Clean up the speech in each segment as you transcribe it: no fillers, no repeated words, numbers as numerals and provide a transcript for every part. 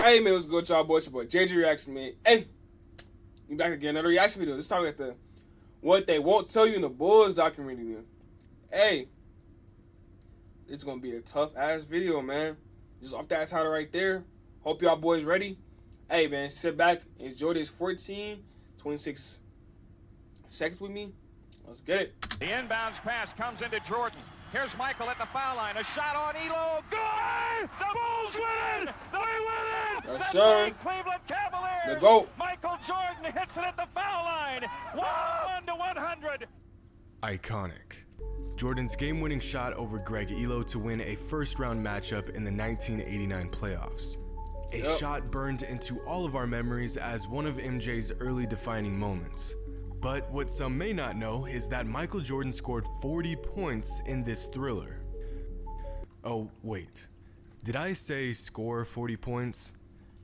Hey man, what's good, y'all boys? Your boy JJ Reaction, man. Hey, you back again, another reaction video. This time at the what they won't tell you in the Bulls documentary. Man. Hey, it's gonna be a tough ass video, man. Just off that title right there. Hope y'all boys ready. Hey man, sit back, enjoy this 26 seconds with me. Let's get it. The inbounds pass comes into Jordan. Here's Michael at the foul line. A shot on Elo. Good! The Bulls win it! They win it! Yes, sir. Cleveland Cavaliers. The GOAT. Michael Jordan hits it at the foul line. 1-100. Iconic. Jordan's game-winning shot over Greg Elo to win a first-round matchup in the 1989 playoffs. A shot burned into all of our memories as one of MJ's early defining moments. But what some may not know is that Michael Jordan scored 40 points in this thriller. Oh, wait. Did I say score 40 points?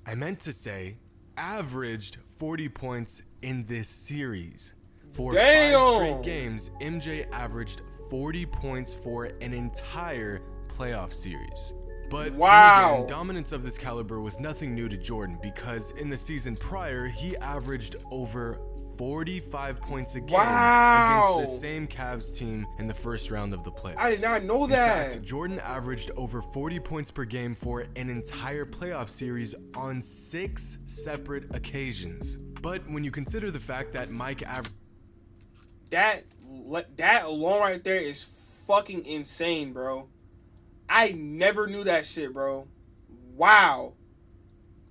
I meant to say averaged 40 points in this series. For 5 straight games, MJ averaged 40 points for an entire playoff series. But again, dominance of this caliber was nothing new to Jordan because in the season prior, he averaged over 45 points a game against the same Cavs team in the first round of the playoffs. I did not know that. In fact, Jordan averaged over 40 points per game for an entire playoff series on 6 separate occasions. But when you consider the fact that Mike averaged that alone right there is fucking insane, bro. I never knew that shit, bro. Wow.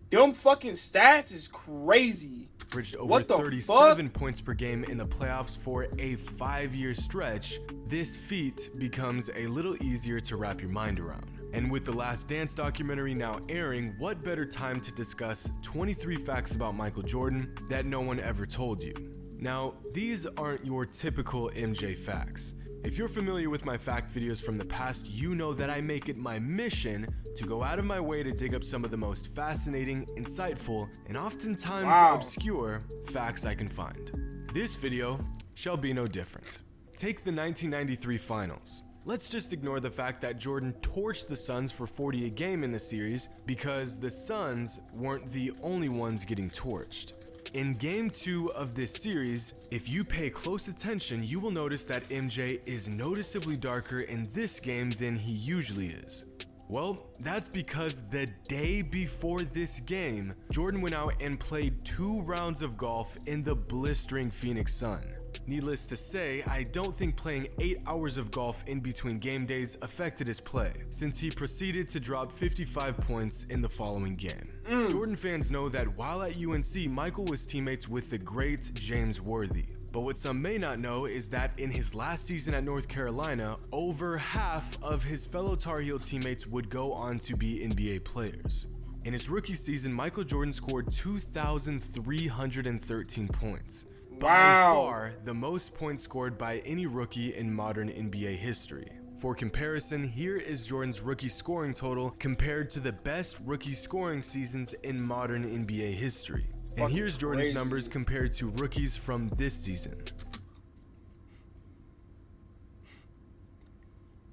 Them fucking stats is crazy. Averaged over 37 points per game in the playoffs for a 5-year stretch, this feat becomes a little easier to wrap your mind around. And with The Last Dance documentary now airing, what better time to discuss 23 facts about Michael Jordan that no one ever told you. Now, these aren't your typical MJ facts. If you're familiar with my fact videos from the past, you know that I make it my mission to go out of my way to dig up some of the most fascinating, insightful, and oftentimes obscure facts I can find. This video shall be no different. Take the 1993 finals. Let's just ignore the fact that Jordan torched the Suns for 40 a game in the series because the Suns weren't the only ones getting torched. In Game 2 of this series, if you pay close attention, you will notice that MJ is noticeably darker in this game than he usually is. Well, that's because the day before this game, Jordan went out and played 2 rounds of golf in the blistering Phoenix sun. Needless to say, I don't think playing 8 hours of golf in between game days affected his play, since he proceeded to drop 55 points in the following game. Jordan fans know that while at UNC, Michael was teammates with the great James Worthy. But what some may not know is that in his last season at North Carolina, over half of his fellow Tar Heel teammates would go on to be NBA players. In his rookie season, Michael Jordan scored 2,313 points. By far, the most points scored by any rookie in modern NBA history. For comparison, here is Jordan's rookie scoring total compared to the best rookie scoring seasons in modern NBA history. And here's Jordan's numbers compared to rookies from this season.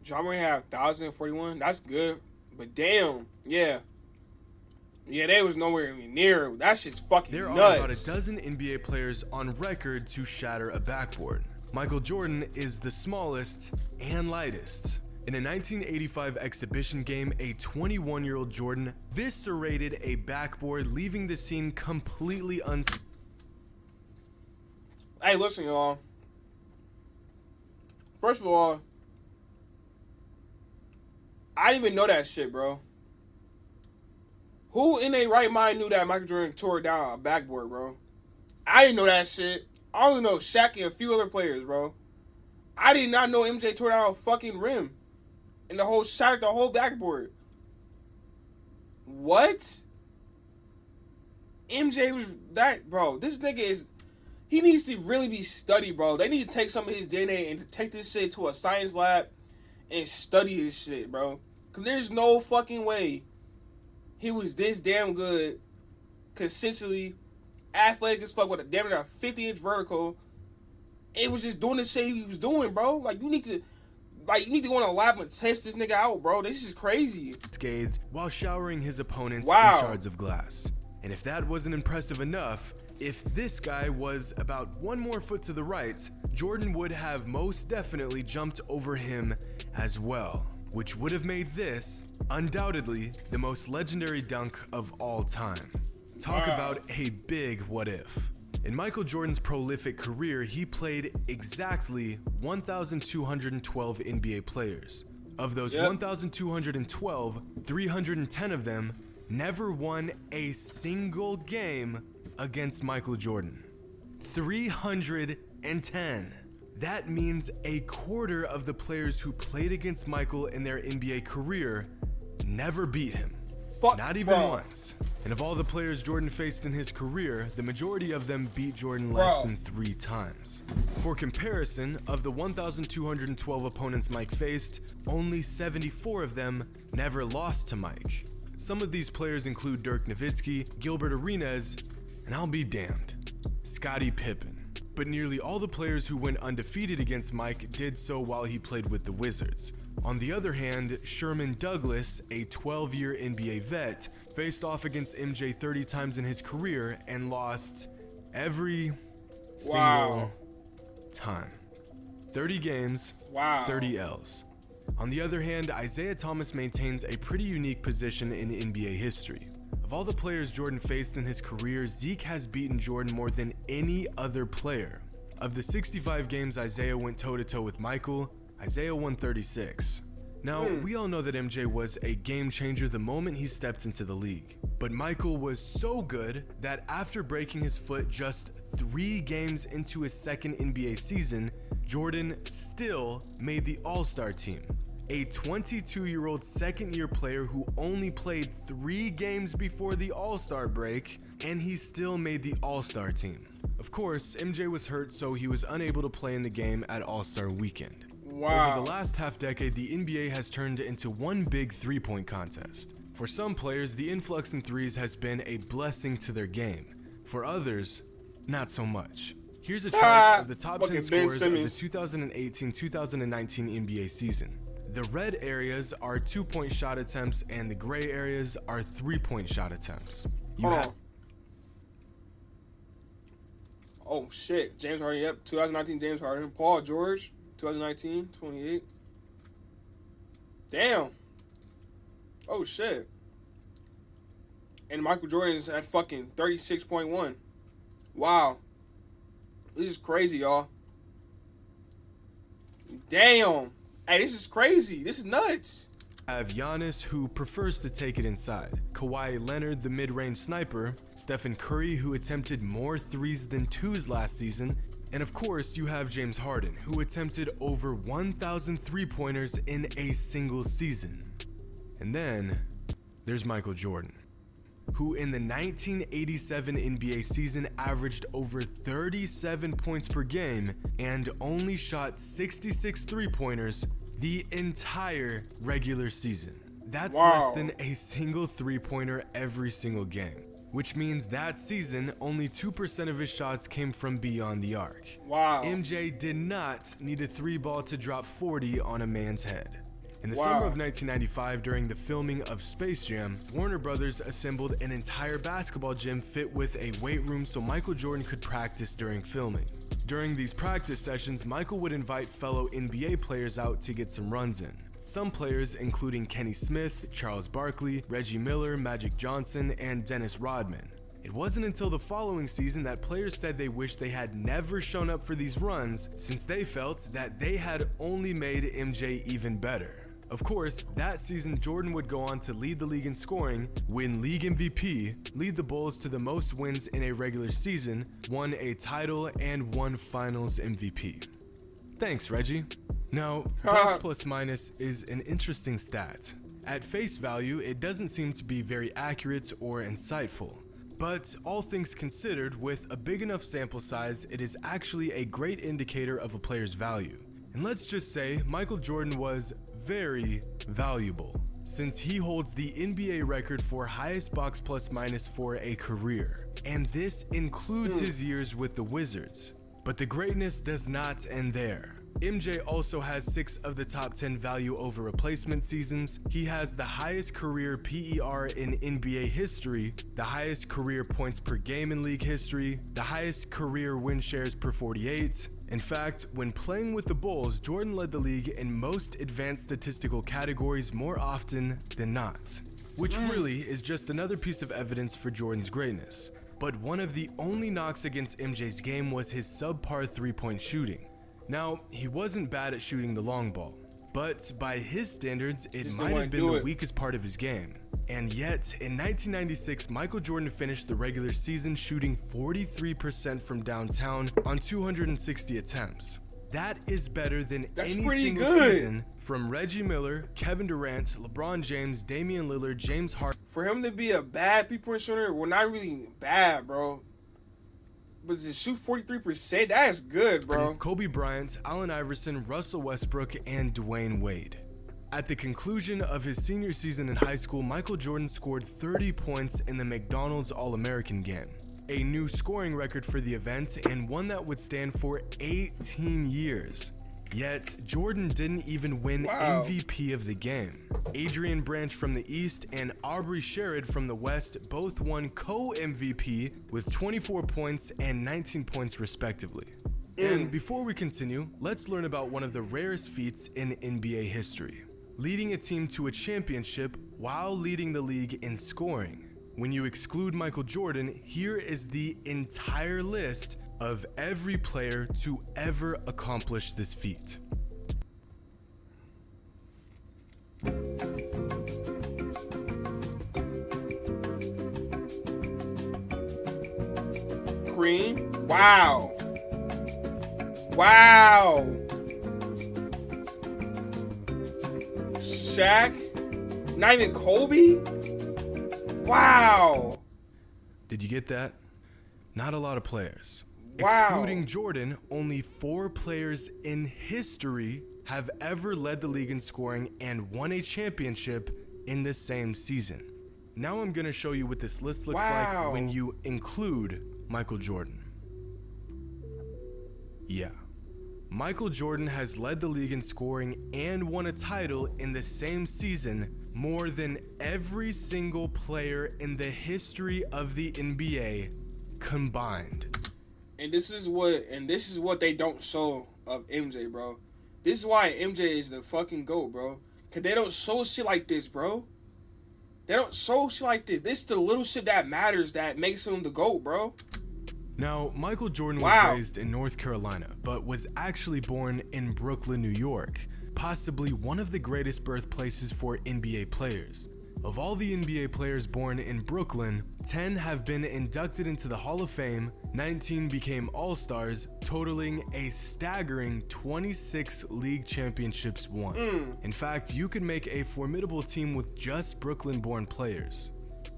Ja Morant have 1,041. That's good. But damn, yeah, they was nowhere near. That shit's fucking nuts. There are about a dozen NBA players on record to shatter a backboard. Michael Jordan is the smallest and lightest. In a 1985 exhibition game, a 21-year-old Jordan eviscerated a backboard, leaving the scene completely unseen. Hey, listen, y'all. First of all, I didn't even know that shit, bro. Who in their right mind knew that Michael Jordan tore down a backboard, bro? I didn't know that shit. I only know Shaq and a few other players, bro. I did not know MJ tore down a fucking rim. And the whole shattered the whole backboard. What? MJ was that, bro. This nigga is, he needs to really be studied, bro. They need to take some of his DNA and take this shit to a science lab and study this shit, bro. Because there's no fucking way he was this damn good, consistently, athletic as fuck with a damn near 50-inch vertical. It was just doing the shit he was doing, bro. Like, you need to, Like, you need to go on a lab and test this nigga out, bro. This is crazy. Scathed while showering his opponents Wow. in shards of glass. And if that wasn't impressive enough, if this guy was about one more foot to the right, Jordan would have most definitely jumped over him as well, which would have made this undoubtedly the most legendary dunk of all time. Talk about a big what if. In Michael Jordan's prolific career, he played exactly 1,212 NBA players. Of those 1,212, 310 of them never won a single game against Michael Jordan. 310. That means a quarter of the players who played against Michael in their NBA career never beat him. Not even once. And of all the players Jordan faced in his career, the majority of them beat Jordan less than 3 times. For comparison, of the 1,212 opponents Mike faced, only 74 of them never lost to Mike. Some of these players include Dirk Nowitzki, Gilbert Arenas, and I'll be damned, Scottie Pippen. But nearly all the players who went undefeated against Mike did so while he played with the Wizards. On the other hand, Sherman Douglas, a 12-year NBA vet, faced off against MJ 30 times in his career and lost every single time. 30 games, 30 L's. On the other hand, Isaiah Thomas maintains a pretty unique position in NBA history. Of all the players Jordan faced in his career, Zeke has beaten Jordan more than any other player. Of the 65 games Isaiah went toe-to-toe with Michael, Isaiah won 36. Now, we all know that MJ was a game changer the moment he stepped into the league. But Michael was so good that after breaking his foot just 3 games into his second NBA season, Jordan still made the All-Star team. A 22-year-old second-year player who only played 3 games before the All-Star break, and he still made the All-Star team. Of course, MJ was hurt, so he was unable to play in the game at All-Star weekend. Over the last half-decade, the NBA has turned into one big three-point contest. For some players, the influx in threes has been a blessing to their game. For others, not so much. Here's a chart of the top 10 scorers of the 2018-2019 NBA season. The red areas are 2-point shot attempts and the gray areas are 3-point shot attempts. Oh shit, James Harden, yep, 2019 James Harden. Paul George, 2019, 28. Damn. Oh shit. And Michael Jordan's at fucking 36.1. Wow. This is crazy, y'all. Damn. Hey, this is crazy. This is nuts. Have Giannis, who prefers to take it inside, Kawhi Leonard, the mid-range sniper, Stephen Curry, who attempted more threes than twos last season, and of course you have James Harden, who attempted over 1,000 three-pointers in a single season. And then there's Michael Jordan, who in the 1987 NBA season averaged over 37 points per game and only shot 66 three-pointers the entire regular season. That's less than a single three-pointer every single game, which means that season only 2% of his shots came from beyond the arc. MJ did not need a 3-ball to drop 40 on a man's head. In the summer of 1995, during the filming of Space Jam, Warner Brothers assembled an entire basketball gym fit with a weight room so Michael Jordan could practice during filming. During these practice sessions, Michael would invite fellow NBA players out to get some runs in. Some players, including Kenny Smith, Charles Barkley, Reggie Miller, Magic Johnson, and Dennis Rodman. It wasn't until the following season that players said they wished they had never shown up for these runs, since they felt that they had only made MJ even better. Of course, that season Jordan would go on to lead the league in scoring, win league MVP, lead the Bulls to the most wins in a regular season, won a title, and won finals MVP. Thanks, Reggie. Now, box plus minus is an interesting stat. At face value, it doesn't seem to be very accurate or insightful. But all things considered, with a big enough sample size, it is actually a great indicator of a player's value. And let's just say Michael Jordan was very valuable, since he holds the NBA record for highest box plus minus for a career. And this includes his years with the Wizards. But the greatness does not end there. MJ also has 6 of the top 10 value over replacement seasons. He has the highest career PER in NBA history, the highest career points per game in league history, the highest career win shares per 48. In fact, when playing with the Bulls, Jordan led the league in most advanced statistical categories more often than not, which really is just another piece of evidence for Jordan's greatness. But one of the only knocks against MJ's game was his subpar three-point shooting. Now, he wasn't bad at shooting the long ball, but by his standards, it might have been the weakest part of his game. And yet, in 1996, Michael Jordan finished the regular season shooting 43% from downtown on 260 attempts. That is better than any single season from Reggie Miller, Kevin Durant, LeBron James, Damian Lillard, James Harden. For him to be a bad three-point shooter, well, not really bad, bro. But to shoot 43%, that is good, bro. Kobe Bryant, Allen Iverson, Russell Westbrook, and Dwayne Wade. At the conclusion of his senior season in high school, Michael Jordan scored 30 points in the McDonald's All-American game, a new scoring record for the event and one that would stand for 18 years. Yet, Jordan didn't even win MVP of the game. Adrian Branch from the East and Aubrey Sherrod from the West both won co-MVP with 24 points and 19 points respectively. And before we continue, let's learn about one of the rarest feats in NBA history: leading a team to a championship while leading the league in scoring. When you exclude Michael Jordan, here is the entire list of every player to ever accomplish this feat. Kareem. Wow. Wow. Shaq. Not even Kobe. Wow. Did you get that? Not a lot of players. Wow. Excluding Jordan, only 4 players in history have ever led the league in scoring and won a championship in the same season. Now I'm gonna show you what this list looks like when you include Michael Jordan. Yeah. Michael Jordan has led the league in scoring and won a title in the same season more than every single player in the history of the NBA combined. And this is what they don't show of MJ, bro. This is why MJ is the fucking GOAT, bro. Cause they don't show shit like this, bro. They don't show shit like this. This is the little shit that matters that makes him the GOAT, bro. Now, Michael Jordan was raised in North Carolina, but was actually born in Brooklyn, New York, possibly one of the greatest birthplaces for NBA players. Of all the NBA players born in Brooklyn, 10 have been inducted into the Hall of Fame, 19 became All-Stars, totaling a staggering 26 league championships won. In fact, you could make a formidable team with just Brooklyn-born players.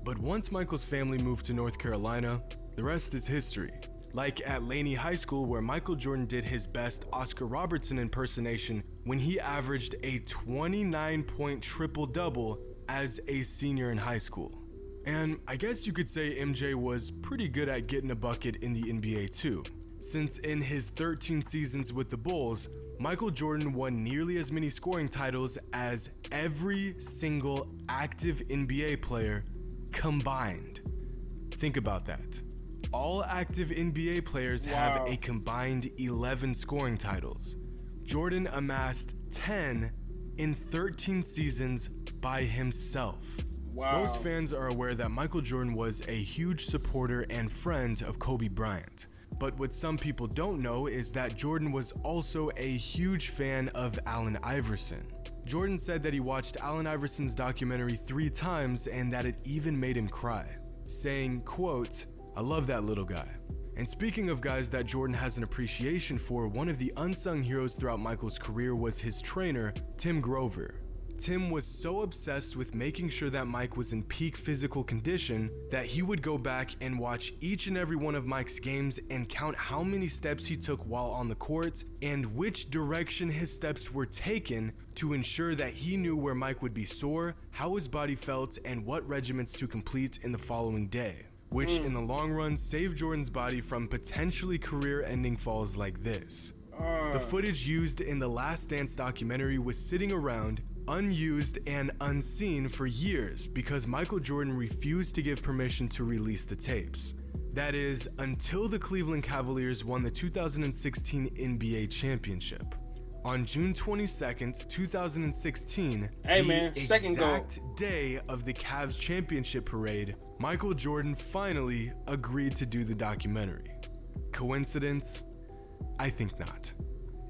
But once Michael's family moved to North Carolina, the rest is history. Like at Laney High School, where Michael Jordan did his best Oscar Robertson impersonation when he averaged a 29-point triple-double as a senior in high school. And I guess you could say MJ was pretty good at getting a bucket in the NBA too, since in his 13 seasons with the Bulls, Michael Jordan won nearly as many scoring titles as every single active NBA player combined. Think about that. All active NBA players have a combined 11 scoring titles. Jordan amassed 10 in 13 seasons by himself. Most fans are aware that Michael Jordan was a huge supporter and friend of Kobe Bryant. But what some people don't know is that Jordan was also a huge fan of Allen Iverson. Jordan said that he watched Allen Iverson's documentary 3 times and that it even made him cry, saying, quote, "I love that little guy." And speaking of guys that Jordan has an appreciation for, one of the unsung heroes throughout Michael's career was his trainer, Tim Grover. Tim was so obsessed with making sure that Mike was in peak physical condition that he would go back and watch each and every one of Mike's games and count how many steps he took while on the court and which direction his steps were taken to ensure that he knew where Mike would be sore, how his body felt, and what regiments to complete in the following day, which in the long run saved Jordan's body from potentially career-ending falls like this. The footage used in the Last Dance documentary was sitting around unused and unseen for years because Michael Jordan refused to give permission to release the tapes. That is, until the Cleveland Cavaliers won the 2016 NBA championship. On June 22nd, 2016, the exact day of the Cavs championship parade, Michael Jordan finally agreed to do the documentary. Coincidence? I think not.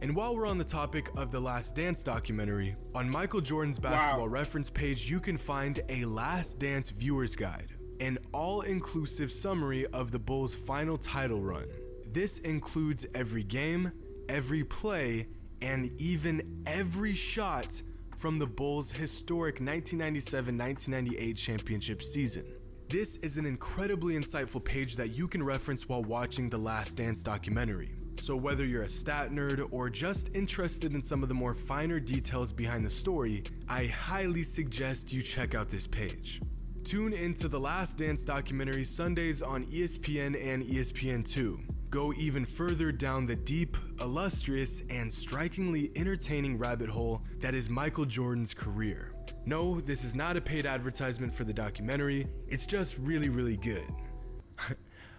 And while we're on the topic of the Last Dance documentary, on Michael Jordan's basketball reference page, you can find a Last Dance viewer's guide, an all-inclusive summary of the Bulls' final title run. This includes every game, every play, and even every shot from the Bulls' historic 1997-1998 championship season. This is an incredibly insightful page that you can reference while watching the Last Dance documentary. So whether you're a stat nerd or just interested in some of the more finer details behind the story, I highly suggest you check out this page. Tune into the Last Dance documentary Sundays on ESPN and ESPN2. Go even further down the deep, illustrious, and strikingly entertaining rabbit hole that is Michael Jordan's career. No, this is not a paid advertisement for the documentary, it's just really, really good.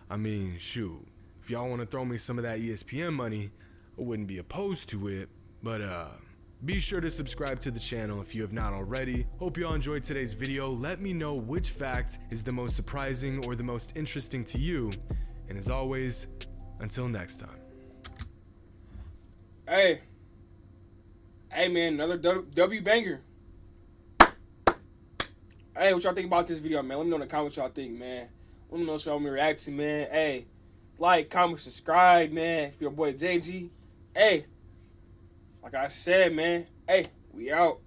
I mean, shoot. If y'all want to throw me some of that ESPN money, I wouldn't be opposed to it, but be sure to subscribe to the channel if you have not already. Hope y'all enjoyed today's video. Let me know which fact is the most surprising or the most interesting to you. And as always, until next time. Hey man, another W banger. Hey, what y'all think about this video, man? Let me know in the comments what y'all think, man. Let me know what y'all want me to react to, man. Hey, like, comment, subscribe, man. For your boy JG. Hey, like I said, man. Hey, we out.